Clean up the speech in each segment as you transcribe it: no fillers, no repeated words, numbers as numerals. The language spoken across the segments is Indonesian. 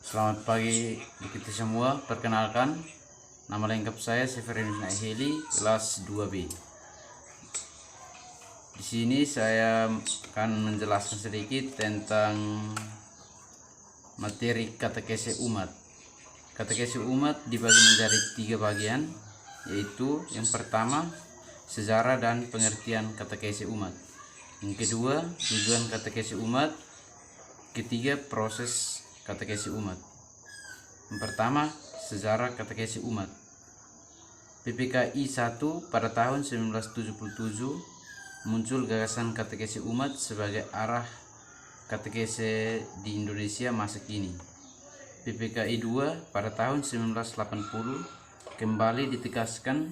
Selamat pagi kita semua. Perkenalkan, nama lengkap saya Severinus Naheli, kelas 2B. Di sini saya akan menjelaskan sedikit tentang materi katekese umat. Katekese umat dibagi menjadi 3 bagian, yaitu yang pertama sejarah dan pengertian katekese umat. Yang kedua, tujuan katekese umat. Ketiga, proses katekese umat. Yang pertama, sejarah katekese umat. PPKI 1 pada tahun 1977 muncul gagasan katekese umat sebagai arah katekese di Indonesia masa kini. PPKI 2 pada tahun 1980 kembali ditegaskan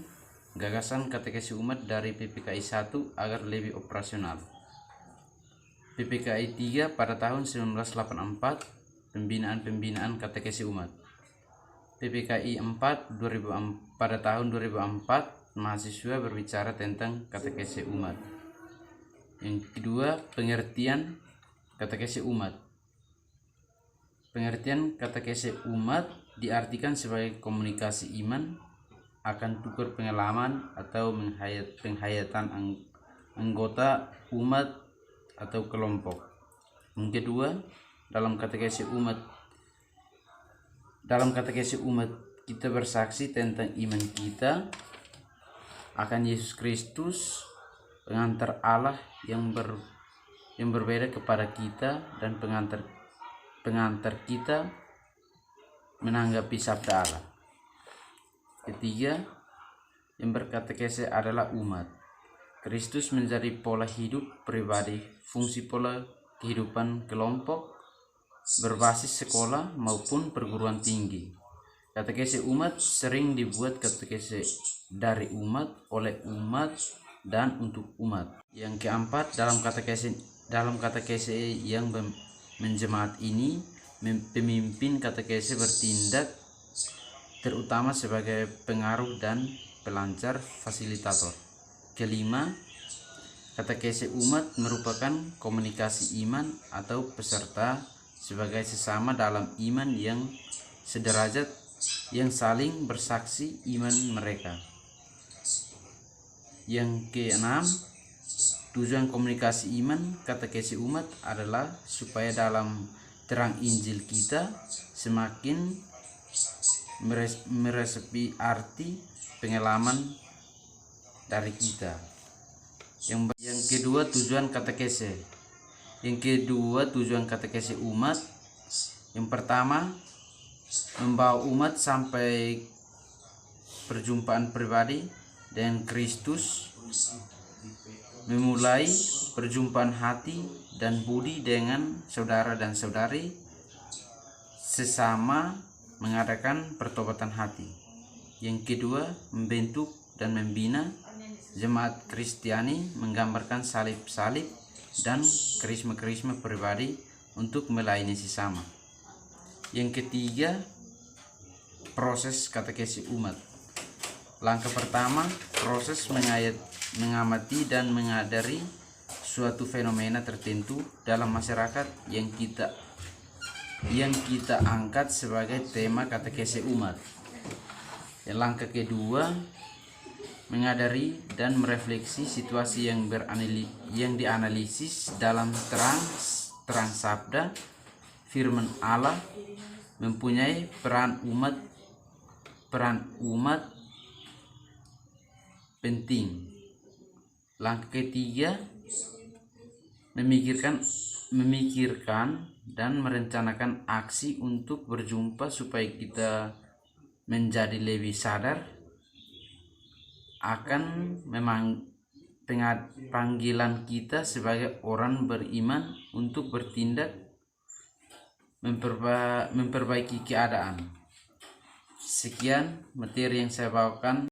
gagasan katekese umat dari PPKI 1 agar lebih operasional. PPKI 3 pada tahun 1984 pembinaan katekese umat. PPKI 4 pada tahun 2004 mahasiswa berbicara tentang katekese umat. Yang kedua, pengertian katekese umat. Pengertian katekese umat diartikan sebagai komunikasi iman akan tukar pengalaman atau penghayatan anggota umat atau kelompok. Yang kedua, dalam katekese umat kita bersaksi tentang iman kita akan Yesus Kristus, pengantar Allah yang berbeda kepada kita dan pengantar kita menanggapi sabda Allah. Ketiga, yang berkatekese adalah umat. Kristus menjadi pola hidup pribadi, fungsi pola kehidupan kelompok berbasis sekolah maupun perguruan tinggi. Katekese umat sering dibuat katekese dari umat, oleh umat, dan untuk umat. Yang keempat, dalam katekese yang menjemaat ini, pemimpin katekese bertindak terutama sebagai pengaruh dan pelancar fasilitator. Kelima, katekese umat merupakan komunikasi iman atau peserta sebagai sesama dalam iman yang sederajat yang saling bersaksi iman mereka. Yang keenam, tujuan komunikasi iman katekese umat adalah supaya dalam terang Injil kita semakin meresapi arti pengalaman dari kita. Yang kedua, tujuan katekese. Yang kedua, tujuan katekese umat. Yang pertama, membawa umat sampai perjumpaan pribadi dengan Kristus, memulai perjumpaan hati dan budi dengan saudara dan saudari, sesama mengadakan pertobatan hati. Yang kedua, membentuk dan membina jemaat Kristiani, menggambarkan salib-salib dan karisma-karisma pribadi untuk melayani sesama. Yang ketiga, proses katekese umat. Langkah pertama, proses mengamati dan mengadari suatu fenomena tertentu dalam masyarakat yang kita angkat sebagai tema katekese umat. Yang langkah kedua, mengadari dan merefleksi situasi yang dianalisis dalam terang sabda firman Allah, mempunyai peran umat penting. Langkah ketiga, memikirkan dan merencanakan aksi untuk berjumpa supaya kita menjadi lebih sadar akan panggilan kita sebagai orang beriman untuk bertindak memperbaiki keadaan. Sekian materi yang saya bawakan.